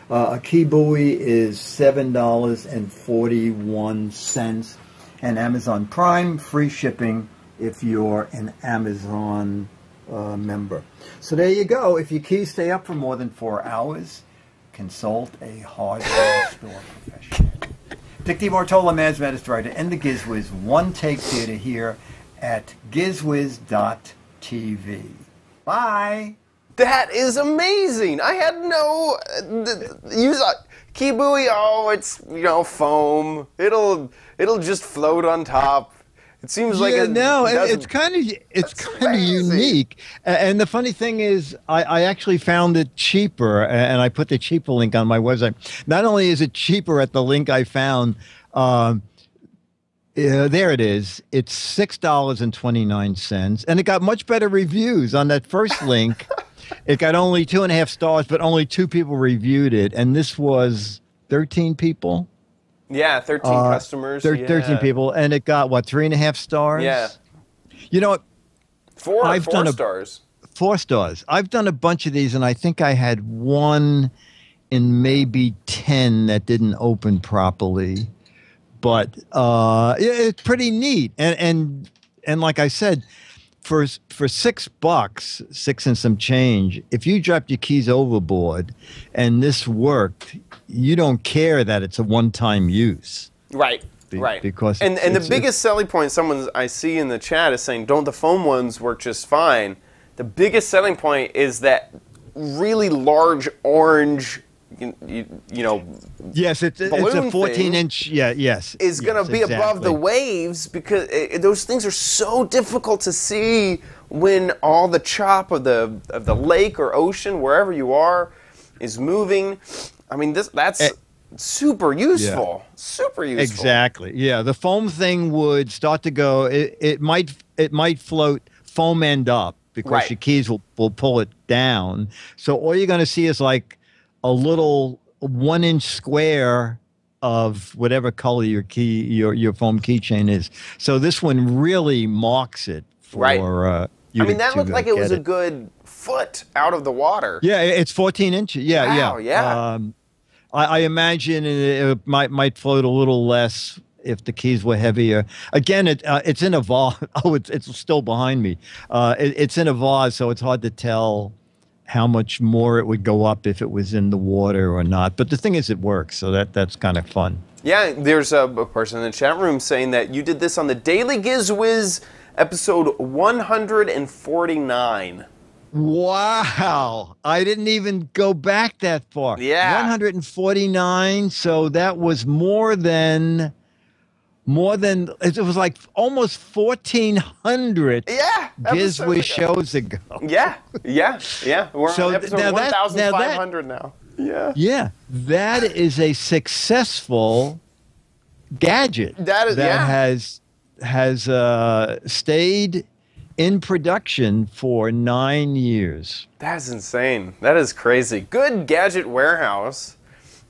a Key Buoy is $7.41. And Amazon Prime, free shipping if you're an Amazon member. So there you go. If your keys stay up for more than 4 hours, consult a hardware store professional. Dick DiBartolo, Mads Maddest Writer, and the Giz Wiz. One Take Theater here at gizwiz.tv. Bye. That is amazing. I had no use Key Buoy. Oh, it's foam. It'll just float on top. It seems like it's kind of unique. And the funny thing is, I actually found it cheaper, and I put the cheaper link on my website. Not only is it cheaper at the link I found, there it is. It's $6.29, and it got much better reviews on that first link. It got only 2.5 stars, but only 2 people reviewed it, and this was 13 people. Yeah, 13 customers. 13 people, and it got, what, 3.5 stars? Yeah. You know what? 4 stars. 4 stars. I've done a bunch of these, and I think I had one in maybe 10 that didn't open properly. But it's pretty neat. And like I said, for $6, 6 and some change, if you dropped your keys overboard and this worked, you don't care that it's a one-time use. Right. Right. Because and the biggest selling point I see in the chat is saying, don't the foam ones work just fine? The biggest selling point is that really large orange you know, Yes, it's a balloon 14-inch. Yeah, yes. is going to be above the exactly. waves because those things are so difficult to see when all the chop of the lake or ocean, wherever you are, is moving. I mean, that's super useful. Yeah. Super useful. Exactly. Yeah, the foam thing would start to go. It might float foam end up because your keys will pull it down. So all you're going to see is like a little 1-inch square of whatever color your foam keychain is. So this one really marks it for you. I mean, that looked like it was a good foot out of the water. Yeah, it's 14 inches. Yeah, yeah. I imagine it might float a little less if the keys were heavier. Again, it's in a vase. Oh, it's still behind me. It's in a vase, so it's hard to tell how much more it would go up if it was in the water or not. But the thing is, it works, so that's kind of fun. Yeah, there's a person in the chat room saying that you did this on the Daily Giz Wiz episode 149. Wow. I didn't even go back that far. Yeah. 149, so that was more than it was like almost 1,400 Giz Wiz shows ago. Yeah. We're on episode 1,500 now. Yeah. Yeah. That is a successful gadget that has stayed in production for 9 years. That's insane. That is crazy. Good Gadget Warehouse.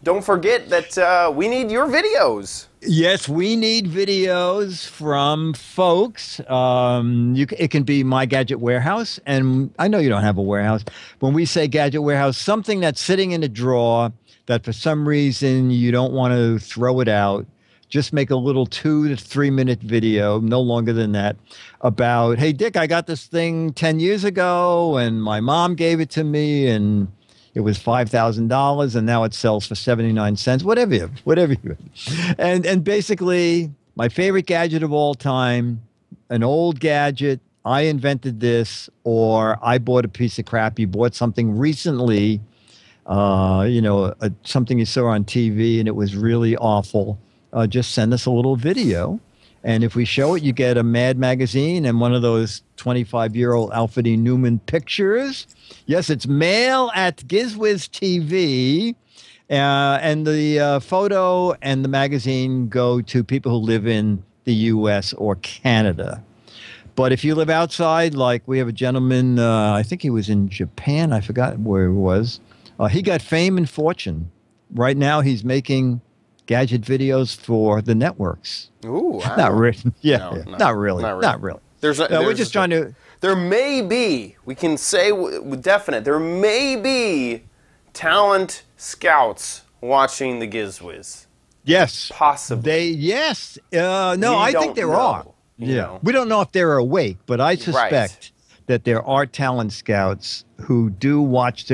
Don't forget that we need your videos. Yes, we need videos from folks. It can be My Gadget Warehouse, and I know you don't have a warehouse. When we say Gadget Warehouse, something that's sitting in a drawer that for some reason you don't want to throw it out. Just make a little 2 to 3 minute video, no longer than that, about, hey, Dick, I got this thing 10 years ago, and my mom gave it to me, and it was $5,000, and now it sells for 79 cents, whatever you. And basically, my favorite gadget of all time, an old gadget, I invented this, or I bought a piece of crap, you bought something recently, something you saw on TV, and it was really awful. Just send us a little video. And if we show it, you get a Mad magazine and one of those 25-year-old Alfred E. Newman pictures. Yes, it's mail at Giz Wiz TV. And the photo and the magazine go to people who live in the U.S. or Canada. But if you live outside, like we have a gentleman, I think he was in Japan. I forgot where he was. He got fame and fortune. Right now, he's making gadget videos for the networks. Ooh, wow. Not really. Yeah, No, not really. Not really. We're just trying to. There may be. We can say with definite. There may be talent scouts watching the Giz Wiz. Yes, possibly. Yes. No, I think there are. Yeah, we don't know if they're awake, but I suspect that there are talent scouts who do watch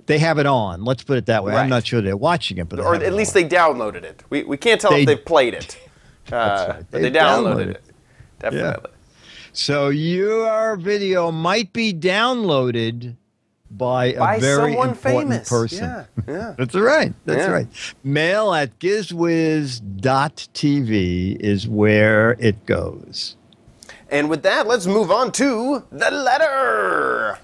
They have it on. Let's put it that way. Right. I'm not sure they're watching it, but or at least they downloaded it. We can't tell if they've played it. That's right. But they downloaded it. Definitely. Yeah. So your video might be downloaded by a very important famous person. Yeah. That's right. That's right. Mail at gizwiz.tv is where it goes. And with that, let's move on to the letter.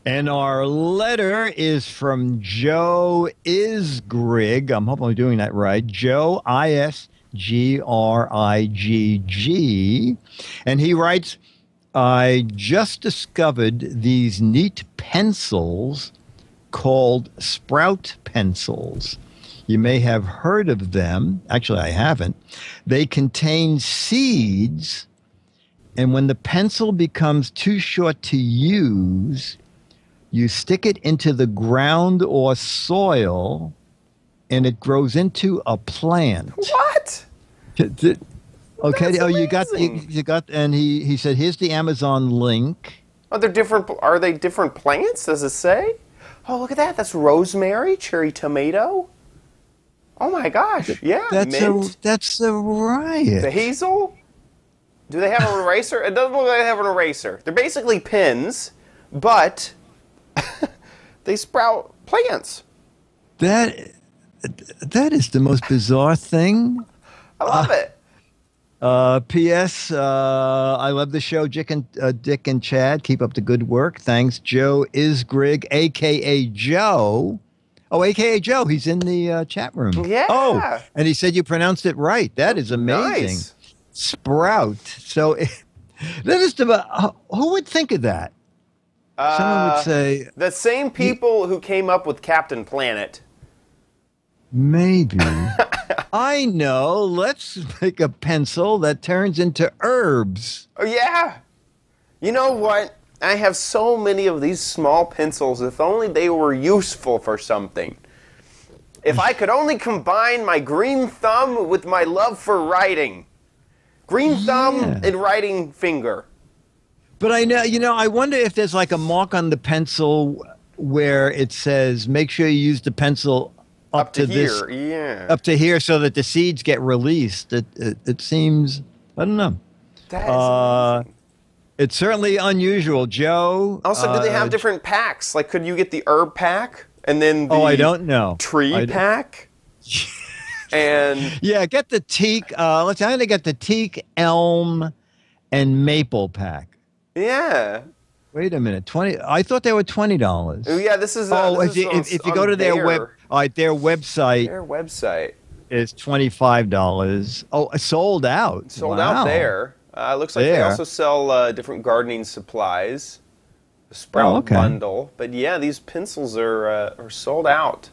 And our letter is from Joe Isgrigg. I'm hoping I'm doing that right. Joe, Isgrigg. And he writes, I just discovered these neat pencils called Sprout pencils. You may have heard of them. Actually, I haven't. They contain seeds, and when the pencil becomes too short to use, you stick it into the ground or soil, and it grows into a plant. What? Okay. That's Oh, you got amazing. you got, and he said, here's the Amazon link. Are there different? Are they different plants? Does it say? Oh, look at that. That's rosemary, cherry tomato. Oh my gosh! Yeah, mint. That's a riot. The hazel. Do they have an eraser? It doesn't look like they have an eraser. They're basically pins, but they sprout plants. That is the most bizarre thing. I love it. P.S. I love the show, Dick and Chad. Keep up the good work. Thanks, Joe Isgrig, a.k.a. Joe. Oh, a.k.a. Joe. He's in the chat room. Yeah. Oh, and he said you pronounced it right. That is amazing. Nice. Sprout. So that is who would think of that? Someone would say The same people who came up with Captain Planet. maybe. I know. Let's make a pencil that turns into herbs. Oh, yeah. You know what? I have so many of these small pencils. If only they were useful for something. If I could only combine my green thumb with my love for writing. Green thumb and writing finger. But I wonder if there's like a mark on the pencil where it says, make sure you use the pencil up to here. this, Yeah. up to here so that the seeds get released. It seems, I don't know. That is amazing. It's certainly unusual. Joe. Also, do they have different packs? Like, could you get the herb pack and then the I don't know. tree pack? And Yeah, get the teak. I'm going to get the teak, elm, and maple pack. yeah. Wait a minute, 20. I thought they were $20. Oh, yeah, this is If you go to their their website, their website is $25. Oh, sold out. sold Wow. out there. Looks like they There. also sell different gardening supplies, a sprout okay. bundle. But yeah, these pencils are sold out.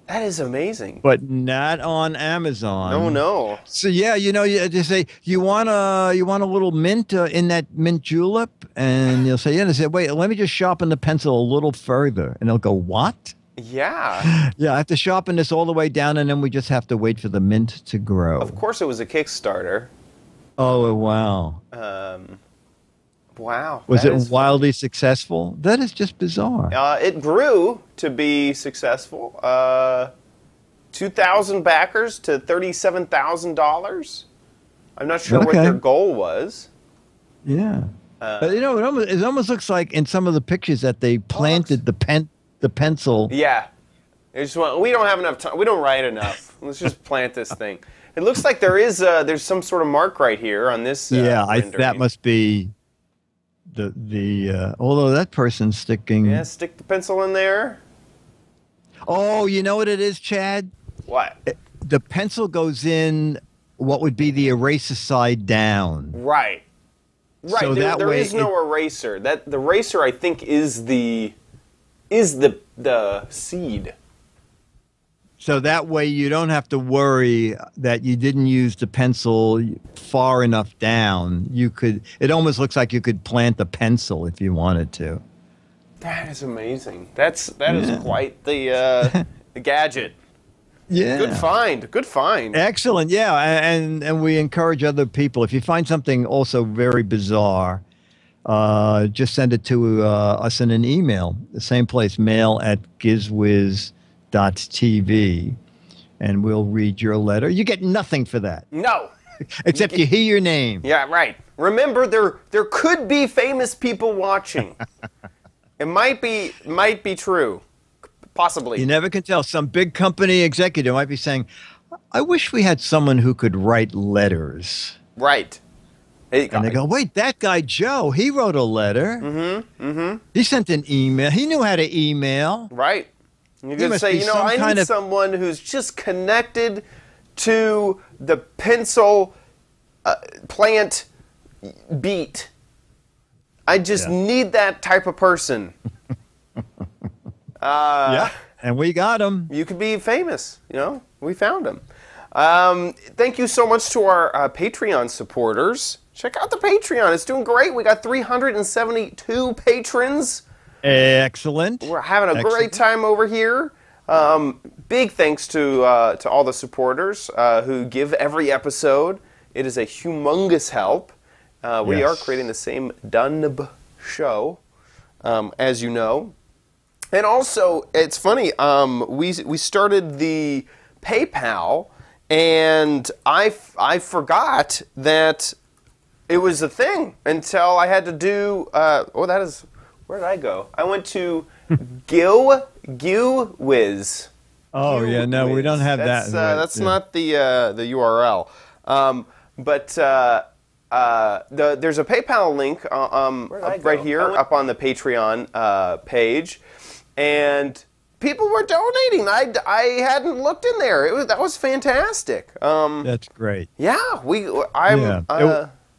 That is amazing. But not on Amazon. Oh no. So yeah, you just say you want a little mint in that mint julep, and you'll say yeah. And they say, wait, let me just sharpen the pencil a little further, and they'll go, what? Yeah. Yeah, I have to sharpen this all the way down, and then we just have to wait for the mint to grow. Of course, it was a Kickstarter. Oh wow! Wow. Was that it is wildly successful? That is just bizarre. It grew to be successful. 2,000 backers to $37,000. I'm not sure what Okay. their goal was. Yeah. But, it almost looks like in some of the pictures that they planted the pencil. Yeah. We don't have enough time. We don't write enough. Let's just plant this thing. It looks like there's some sort of mark right here on this. That rendering. must be the although that person's sticking. Yeah, stick the pencil in there. Oh, you know what it is, Chad? What? The pencil goes in what would be the eraser side down. Right. Right. So that there way is no eraser. The eraser, I think, is the seed. So that way you don't have to worry that you didn't use the pencil far enough down. It almost looks like you could plant the pencil if you wanted to. That is amazing. That is quite the gadget. Yeah. Good find. Good find. Excellent. Yeah. And we encourage other people. If you find something also very bizarre, just send it to us in an email. The same place, mail@gizwiz.tv, and we'll read your letter. You get nothing for that. No. Except you hear your name. Yeah, right. Remember, there could be famous people watching. It might be true. Possibly. You never can tell. Some big company executive might be saying, I wish we had someone who could write letters. Right. And they go, wait, that guy Joe, he wrote a letter. Mm-hmm. Mm-hmm. He sent an email. He knew how to email. Right. You could must say, be I need someone who's just connected to the pencil plant beat. I just need that type of person. Yeah, and we got him. You could be famous. We found him. Thank you so much to our Patreon supporters. Check out the Patreon. It's doing great. We got 372 patrons. Excellent. We're having a great time over here. Big thanks to all the supporters who give every episode. It is a humongous help. We are Yes. creating the same Dunb show, as you know. And also, it's funny, we started the PayPal, and I forgot that it was a thing until I had to do, where did I go? I went to Giz Wiz. Oh, yeah, no, we don't have That's, that. that's not the URL. There's a PayPal link right here up on the Patreon page, and people were donating. I hadn't looked in there. That was fantastic. That's great. Yeah,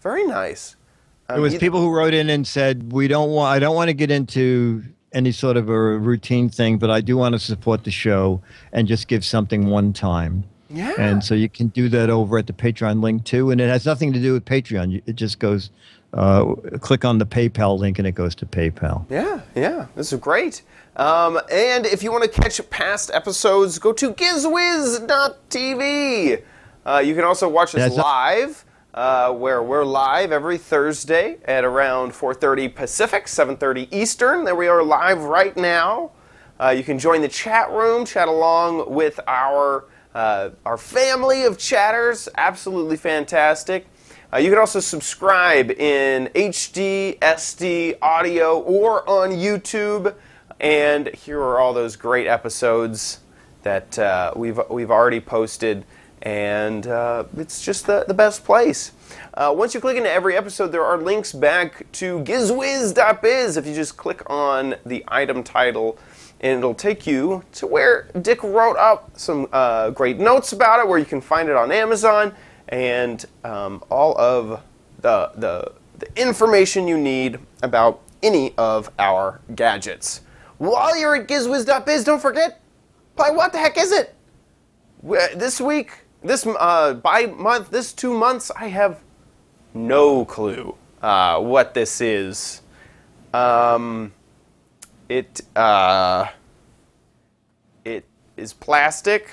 very nice. It was people who wrote in and said, I don't want to get into any sort of a routine thing, but I do want to support the show and just give something one time. Yeah. And so you can do that over at the Patreon link too. And it has nothing to do with Patreon. It just goes, click on the PayPal link and it goes to PayPal. Yeah, this is great. And if you want to catch past episodes, go to gizwiz.tv. You can also watch us live, where we're live every Thursday at around 4:30 Pacific, 7:30 Eastern. There we are live right now. You can join the chat room, chat along with our family of chatters. Absolutely fantastic. You can also subscribe in HD, SD, audio, or on YouTube. And here are all those great episodes that we've already posted. And it's just the best place. Once you click into every episode, there are links back to gizwiz.biz. If you just click on the item title, and it'll take you to where Dick wrote up some great notes about it, where you can find it on Amazon, and all of the information you need about any of our gadgets. While you're at gizwiz.biz, don't forget, play What the Heck Is It? This week, by month, this 2 months, I have no clue what this is. It is plastic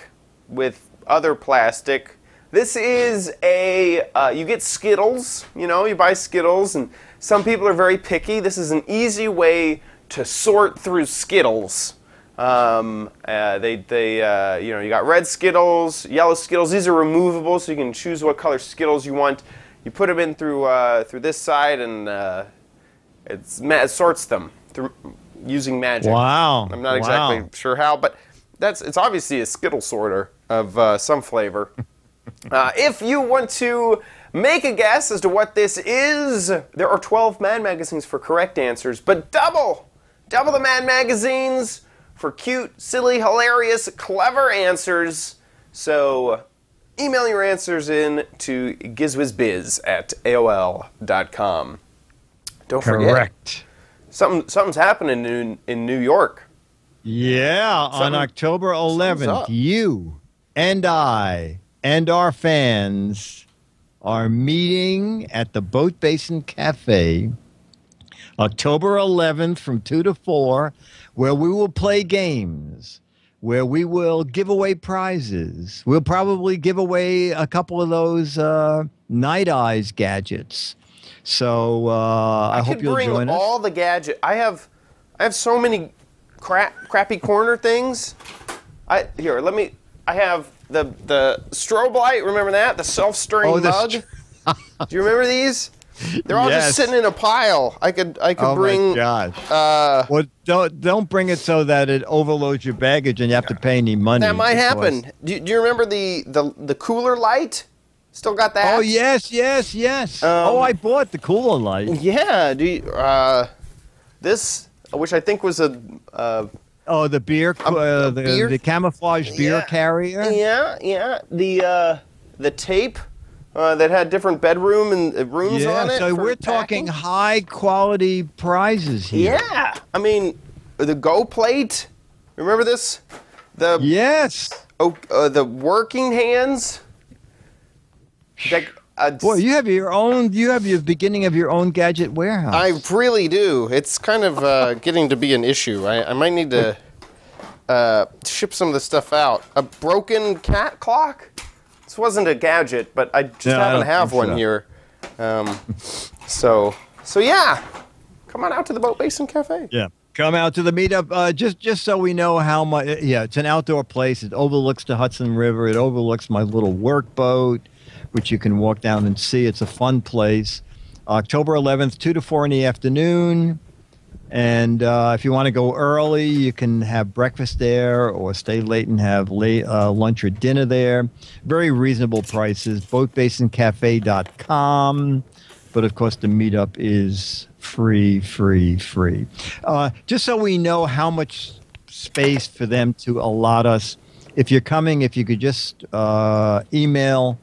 with other plastic. This is you get Skittles, you buy Skittles, and some people are very picky. This is an easy way to sort through Skittles. You got red Skittles, yellow Skittles. These are removable, so you can choose what color Skittles you want. You put them in through this side, and it sorts them through using magic. Wow! I'm not exactly sure how, but it's obviously a Skittle sorter of some flavor. If you want to make a guess as to what this is, there are 12 Mad magazines for correct answers, but double the Mad magazines for cute, silly, hilarious, clever answers. So email your answers in to gizwizbiz@aol.com. Don't forget. Correct. Something's happening in New York. Yeah, on October 11th, you and I and our fans are meeting at the Boat Basin Cafe, October 11th from 2 to 4, where we will play games, where we will give away prizes. We'll probably give away a couple of those Night Eyes gadgets. So I hope you'll join us. All the gadget. I have so many crappy corner things. I have the strobe light. Remember that? The self-stirring mug. Do you remember these? They're all just sitting in a pile. I could bring. Oh my God! Well, don't bring it so that it overloads your baggage and you have to pay any money. That might happen. Do you remember the cooler light? Still got that? Oh yes. I bought the cooler light. Yeah. This, which I think was the camouflage beer carrier. Yeah. The tape that had different bedroom and rooms on it. So we're talking high quality prizes here. Yeah. I mean, the Go plate. Remember this? The working hands. Boy, you have your beginning of your own Gadget Warehouse. I really do. It's kind of getting to be an issue. I might need to ship some of the stuff out. A broken cat clock. This wasn't a gadget, but I just No, I happen to don't have think one so. here. So yeah, come on out to the Boat Basin Cafe. Yeah. Come out to the meetup, just so we know how much. Yeah, it's an outdoor place. It overlooks the Hudson River. It overlooks my little workboat, which you can walk down and see. It's a fun place. October 11th, 2 to 4 in the afternoon. And if you want to go early, you can have breakfast there or stay late and have lunch or dinner there. Very reasonable prices. BoatBasinCafe.com. But, of course, the meetup is free. Just so we know how much space for them to allot us. If you're coming, if you could just email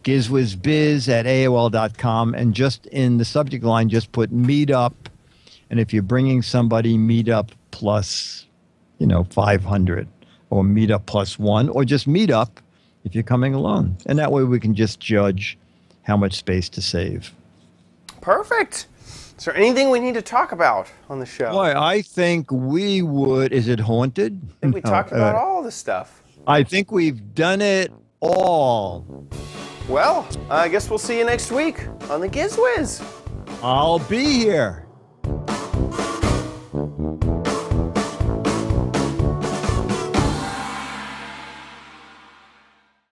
gizwizbiz@aol.com and just in the subject line, just put meetup. And if you're bringing somebody, meetup plus, 500 or meetup plus 1 or just meetup if you're coming alone. And that way we can just judge how much space to save. Perfect. Is there anything we need to talk about on the show? Boy, I think we would. Is it haunted? I think we talked about all the stuff. I think we've done it all. Well, I guess we'll see you next week on the Giz Wiz. I'll be here.